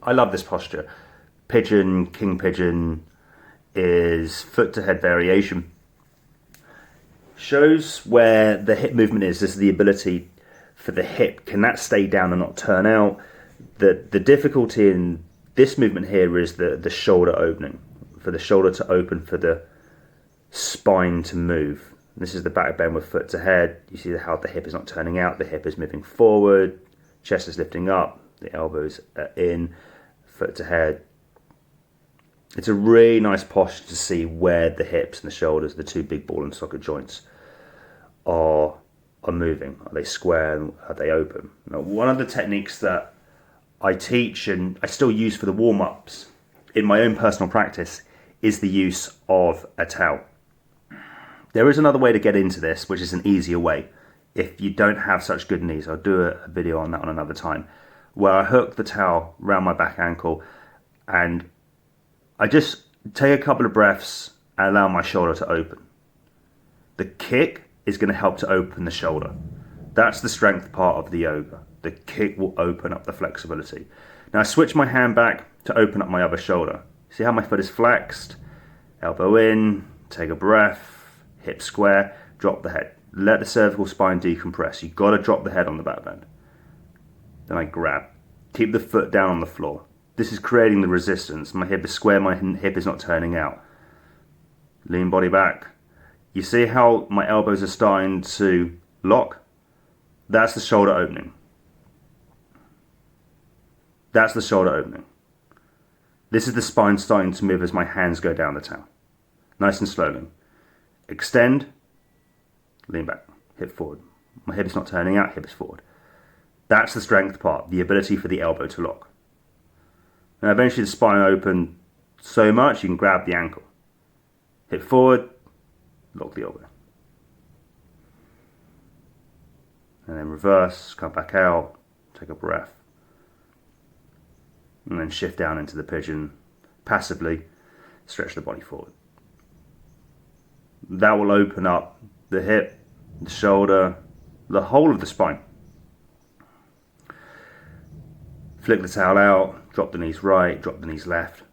I love this posture. Pigeon, king pigeon is foot to head variation. Shows where the hip movement is. This is the ability for the hip. Can that stay down and not turn out? The difficulty in this movement here is the shoulder opening. For the shoulder to open, for the spine to move. This is the back bend with foot to head. You see how the hip is not turning out. The hip is moving forward. Chest is lifting up. The elbows are in. Foot to head. It's a really nice posture to see where the hips and the shoulders, the two big ball and socket joints, are moving. Are they square and are they open? Now, one of the techniques that I teach and I still use for the warm-ups in my own personal practice is the use of a towel. There is another way to get into this, which is an easier way. If you don't have such good knees, I'll do a video on that on another time, where I hook the towel around my back ankle and I just take a couple of breaths and allow my shoulder to open. The kick is going to help to open the shoulder. That's the strength part of the yoga. The kick will open up the flexibility. Now I switch my hand back to open up my other shoulder. See how my foot is flexed? Elbow in, take a breath, hip square, drop the head. Let the cervical spine decompress. You've got to drop the head on the back bend. Then I grab. Keep the foot down on the floor. This is creating the resistance. My hip is square, my hip is not turning out. Lean body back. You see how my elbows are starting to lock? That's the shoulder opening. That's the shoulder opening. This is the spine starting to move as my hands go down the towel. Nice and slowly. Extend, lean back, hip forward. My hip is not turning out, hip is forward. That's the strength part, the ability for the elbow to lock. Now eventually the spine open so much you can grab the ankle. Hip forward, lock the elbow. And then reverse, come back out, take a breath. And then shift down into the pigeon, passively stretch the body forward. That will open up the hip, the shoulder, the whole of the spine. Flick the towel out, drop the knees right, drop the knees left.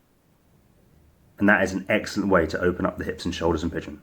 And that is an excellent way to open up the hips and shoulders in pigeon.